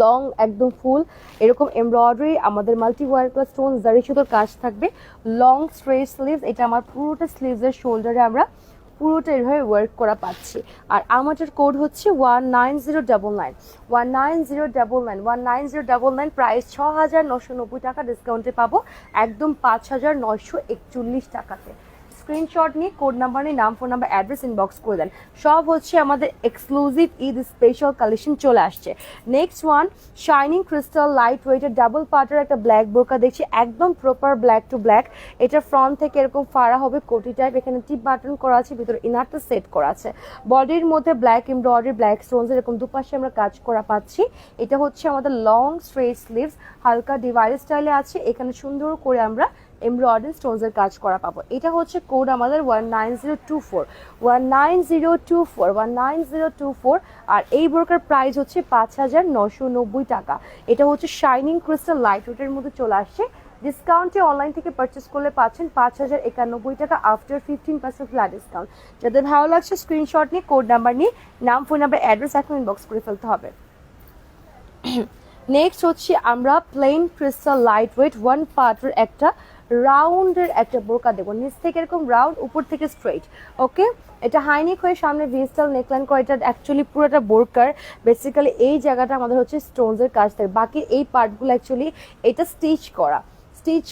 লং একদম ফুল এরকম এমব্রয়ডারি আমাদের মাল্টি ওয়ার প্লাস স্টোন জারি সুতোর কাজ থাকবে, লং স্ট্রেট স্লিভস। এটা আমার পুরোটা স্লিভসের শোল্ডারে আমরা পুরোটা এভাবে ওয়ার্ক করা পাচ্ছি। আর আমাদের কোড হচ্ছে 19099, 19099, 19099। প্রাইস 6,990 টাকা, ডিসকাউন্টে পাবো একদম 5,941 টাকাতে। স্ক্রিনশট নিয়ে কোড নাম্বার নিয়ে নাম ফোন নাম্বার অ্যাড্রেস ইনবক্স করে দেন। সব হচ্ছে আমাদের এক্সক্লুসিভ ঈদ স্পেশাল কালেকশন চলে আসছে। Next one, shining crystal light ওয়েটের ডাবল পার্টের একটা ব্ল্যাক বোরকা দেখছি, একদম প্রপার ব্ল্যাক টু ব্ল্যাক। এটা ফ্রন্ট থেকে এরকম ফাড়া হবে কোটি টাইপ, এখানে টিপ বাটন করা আছে, ভিতরে ইনারটা সেট করা আছে। বডির মধ্যে ব্ল্যাক এমব্রয়ডারি, ব্ল্যাক স্টোনস এরকম দুপাশে আমরা কাজ করা পাচ্ছি। এটা হচ্ছে আমাদের লং স্ট্রেট স্লিভস, হালকা ডিভাইডার স্টাইলে আছে, এখানে সুন্দর করে আমরা এমব্রয়ডারি স্টোনসের কাজ করা পাবো। এটা হচ্ছে কোড আমাদের 19024 আর এই বোরকার প্রাইস হচ্ছে 5990 টাকা। এটা হচ্ছে শাইনিং ক্রিস্টাল লাইট ওয়েটের মধ্যে চলে আসছে। ডিসকাউন্টে অনলাইন থেকে পারচেস করলে পাচ্ছেন 5091 টাকা আফটার 15% ফ্ল্যাট ডিসকাউন্ট। যাদের ভালো লাগছে স্ক্রিনশট নিয়ে কোড নাম্বার নিয়ে নাম ফোন নাম্বার অ্যাড্রেস এখন ইনবক্স করে ফেলতে হবে। নেক্সট হচ্ছে আমরা plain crystal light weight one পার্টের একটা রাউন্ডের একটা বোরকা দেবো, নিচ থেকে এরকম রাউন্ড, উপর থেকে স্ট্রেট। ওকে, এটা হাইনেক হয়ে সামনে ভিস্টাল নেকলাইন করা, এটা অ্যাকচুয়ালি পুরোটা বোরকার বেসিক্যালি এই জায়গাটা আমাদের হচ্ছে স্টোনসের কাজ থাকে, বাকি এই পার্টগুলো অ্যাকচুয়ালি এটা স্টিচ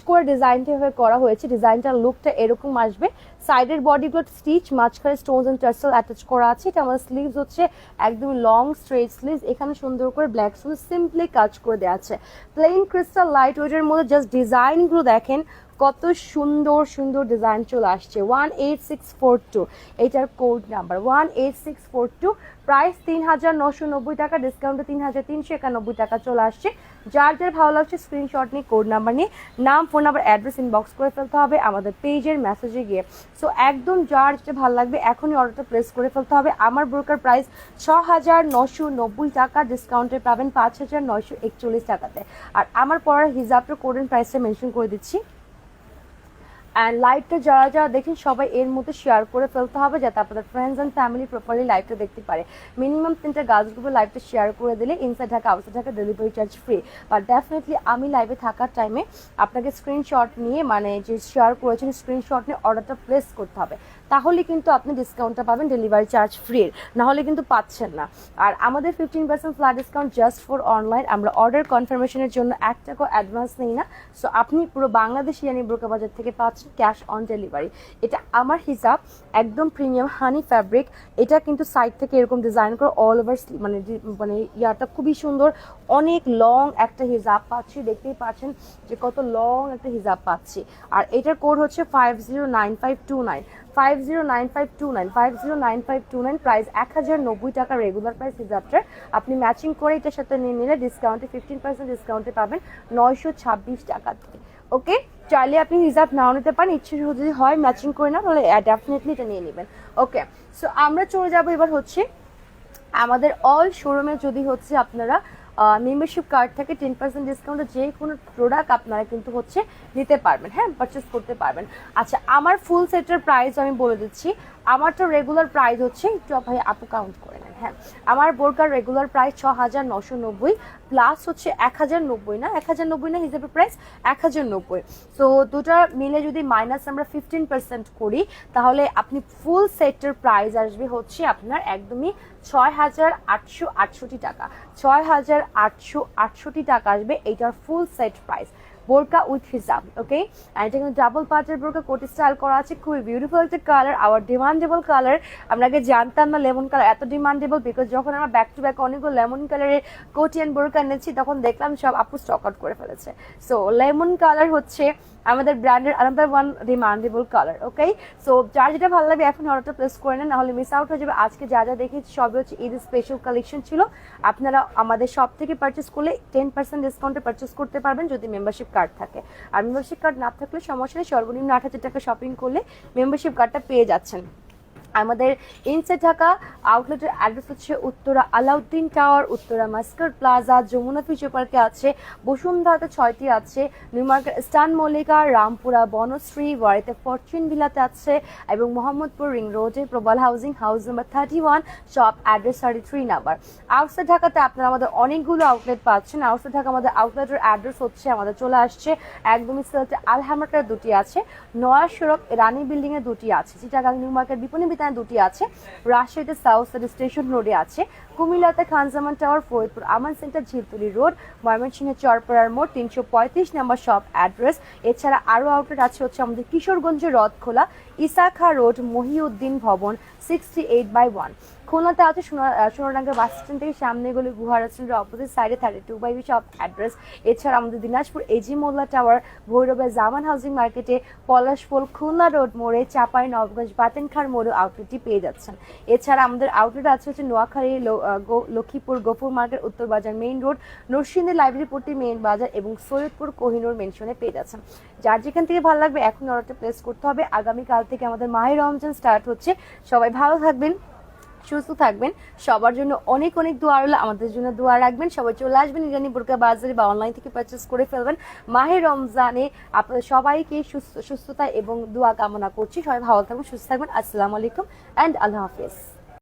করে ডিজাইনটা এভাবে করা হয়েছে। ডিজাইনটার লুকটা এরকম আসবে, সাইডের বডিগুলো স্টিচ, মাঝখানে স্টোনস এন্ড টার্সেল অ্যাটাচ করা আছে। এটা আমাদের স্লিভস হচ্ছে একদম লং স্ট্রেট স্লিভস, এখানে সুন্দর করে ব্ল্যাক স্টোন সিম্পলি কাজ করে দেওয়া আছে। প্লেন ক্রিস্টাল লাইট ওয়েটের মধ্যে জাস্ট ডিজাইনগুলো দেখেন কত সুন্দর সুন্দর ডিজাইন চলে আসছে। 18642 এটার কোড নাম্বার 18642, প্রাইস 3990 টাকা, ডিসকাউন্টে 3391 টাকা চলে আসছে। যার যার ভালো লাগছে স্ক্রিনশট নিয়ে কোড নাম্বার নিয়ে নাম ফোন নাম্বার অ্যাড্রেস ইনবক্স করে ফেলতে হবে আমাদের পেজের মেসেজে গিয়ে। সো একদম যার যেটা ভালো লাগবে এখনই অর্ডারটা প্লেস করে ফেলতে হবে। আমার বোরকার প্রাইস 6990 টাকা, ডিসকাউন্টে পাবেন 5941 টাকাতে। আর আমার পড়ার হিজাবটা কোডের প্রাইসটা মেনশন করে দিচ্ছি। অ্যান্ড লাইভটা যারা যারা দেখেন সবাই এর মধ্যে শেয়ার করে ফেলতে হবে যাতে আপনাদের ফ্রেন্ডস অ্যান্ড ফ্যামিলি প্রপারলি লাইভটা দেখতে পারে। মিনিমাম 3টা গার্লস গ্রুপে লাইভটা শেয়ার করে দিলে inside Dhaka outside Dhaka delivery charge free. But definitely আমি লাইভে থাকার টাইমে আপনাকে স্ক্রিনশট নিয়ে মানে যে শেয়ার করেছেন স্ক্রিনশট নিয়ে অর্ডারটা প্লেস করতে হবে, তাহলে কিন্তু আপনি ডিসকাউন্টটা পাবেন ডেলিভারি চার্জ ফ্রি, নাহলে কিন্তু পাচ্ছেন না। আর আমাদের 15% flat discount just for online, আমরা অর্ডার কনফার্মেশনের জন্য 1 টাকা অ্যাডভান্স নিই না। সো আপনি পুরো বাংলাদেশি ইয়ানি বোরকা বাজার থেকে পাচ্ছেন ক্যাশ অন ডেলিভারি। এটা আমার হিসাব একদম প্রিমিয়াম হানি ফ্যাব্রিক, এটা কিন্তু সাইড থেকে এরকম ডিজাইন করে অল ওভার মানে মানে ইয়াটা খুবই সুন্দর, অনেক লং একটা হিজাব পাচ্ছি, দেখতেই পাচ্ছেন যে কত লং একটা হিজাব পাচ্ছি। আর এটার কোড হচ্ছে 509529 509529 প্রাইস 1090 টাকা রেগুলার প্রাইস হিজাবটার। আপনি ম্যাচিং করে এটার সাথে নিয়ে নিলে ডিসকাউন্টে 15% ডিসকাউন্টে পাবেন 926 টাকাতে। ওকে, চাইলে আপনি হিজাব নাও নিতে পারেন, ইচ্ছে যদি হয় ম্যাচিং করে না তাহলে ডেফিনেটলি এটা নিয়ে নেবেন। ওকে, সো আমরা চলে যাবো এবার হচ্ছে আমাদের অল শোরুমে যদি হচ্ছে আপনারা মেম্বারশিপ কার্ড থেকে 10% ডিসকাউন্টে যে কোনো প্রোডাক্ট আপনারা কিন্তু হচ্ছে নিতে পারবেন, হ্যাঁ পারচেস করতে পারবেন। আচ্ছা, আমার ফুল সেটের প্রাইস আমি বলে দিচ্ছি। আমার তো রেগুলার প্রাইস হচ্ছে, একটু ভাই আপু কাউন্ট করে নেন, হ্যাঁ আমার বোরকার রেগুলার প্রাইস 6990 প্লাস হচ্ছে 1090 না 1090 না হিসেবে প্রাইস 1090। সো দুটা মিলে যদি মাইনাস আমরা 15% করি তাহলে আপনি ফুল সেটের প্রাইস আসবে হচ্ছে আপনার একদমই 6868 টাকা, 6868 টাকা আসবে এইটার ফুল সেট প্রাইস বোরকা উইথ হিজাব। ওকে, আর এটা কিন্তু ডাবল পার্টের বোরকা কোটি স্টাইল করা আছে, খুবই বিউটিফুল একটা কালার, আওয়ার ডিমান্ডেবল কালার। আমরা আগে জানতাম না লেমন কালার এত ডিমান্ডেবল, বিকজ যখন আমরা ব্যাক টু ব্যাক অনেকগুলো লেমন কালারের কোটি অ্যান্ড বোরকা এনেছি তখন দেখলাম সব আপু স্টক আউট করে ফেলেছে। সো লেমন কালার হচ্ছে আমাদের ব্র্যান্ডের আনাদার ওয়ান ডিমান্ডেবল কালার। ওকে, সো যার যেটা ভালো লাগবে এখন অর্ডারটা প্লেস করে নেন, নাহলে মিস আউট হয়ে যাবে। আজকে যা যা দেখেছি সবই হচ্ছে ঈদ স্পেশাল কালেকশন ছিল। আপনারা আমাদের শপ থেকে পারচেস করলে 10% ডিসকাউন্টে পারচেস করতে পারবেন যদি মেম্বারশিপ কার্ড থাকে। আর মেম্বারশিপ কার্ড না থাকলে সমস্যা নেই, সর্বনিম্ন 8000 টাকা শপিং করলে মেম্বারশিপ কার্ডটা পেয়ে যাচ্ছেন। আমাদের ইনসাইড ঢাকা আউটলেটের অ্যাড্রেস হচ্ছে উত্তরা আলাউদ্দিন টাওয়ার, উত্তরা মাস্কার প্লাজা, যমুনা ফিউচার পার্কে আছে, বসুন্ধরাতে 6টি আছে, নিউ মার্কেট স্টান মল্লিকা, রামপুরা বনশ্রী, ওয়ারিতে ফরচুন ভিলাতে আছে এবং মোহাম্মদপুর রিং রোডে Probal housing house number 31, shop address 33 number. Outside ঢাকাতে আপনারা আমাদের অনেকগুলো আউটলেট পাচ্ছেন। আউটসাইড ঢাকা আমাদের আউটলেটের অ্যাড্রেস হচ্ছে আমাদের চলে আসছে একদমই সিলেটে আলহামরাটার 2টি আছে, নয়া সড়ক রানী বিল্ডিং এ 2টি আছে, চিটাগাং নিউ মার্কেট বিপণী চিড়িয়াখানা দুটি আছে, রাজশাহীতে সাউথ স্টেশন রোডে আছে, কুমিল্লাতে খানজামান টাওয়ার, ফরিদপুর আমান সেন্টার, ঝিলতলি রোড, ময়মনসিংহে চরপাড়ার মোড় 335 নম্বর শপ অ্যাড্রেস। এছাড়া আরও আউটলেট আছে হচ্ছে আমাদের কিশোরগঞ্জে রথখোলা, ইসাখা রোড, মহিউদ্দিন ভবন 68/1। খুলনাতে আছে সোনারডাঙ্গা বাস স্ট্যান্ড থেকে সামনে গেলে গুহা রেস্টুরেন্টের অপোজিট সাইডে 32/B শপ অ্যাড্রেস। এছাড়া আমাদের দিনাজপুর এজি মোল্লা টাওয়ার, ভৈরবের জামান হাউজিং মার্কেটে, পলাশপোল খুলনা রোড মোড়ে, চাপাই নবগঞ্জ বাতেনখার মোড়ে আউটলেটটি পেয়ে যাচ্ছেন। এছাড়া আমাদের আউটলেট আছে হচ্ছে নোয়াখালী, লক্ষ্মীপুর গোপুর মার্কেট, উত্তর বাজার মেইন রোড, নরসিংদী লাইব্রেরিপট্টি মেইন বাজার এবং সৈয়দপুর কোহিনুর মেনশনে পেয়ে যাচ্ছেন। যার যেখান থেকে ভালো লাগবে এখন অর্ডারটা প্লেস করতে হবে। আগামীকাল থেকে আমাদের মাহে রমজান স্টার্ট হচ্ছে। সবাই ভালো থাকবেন, সুস্থ থাকবেন, সবার জন্য অনেক অনেক দোয়া রইল, আমাদের জন্য দোয়া রাখবেন। সবাই চলে আসবেন ইরানি বোরকা বাজারে বা অনলাইন থেকে পারচেস করে ফেলবেন। মাহে রমজানে আপনাদের সবাইকে সুস্থতা এবং দোয়া কামনা করছি। সবাই ভালো থাকবেন, সুস্থ থাকবেন। আসসালামু আলাইকুম অ্যান্ড আল্লাহ হাফেজ।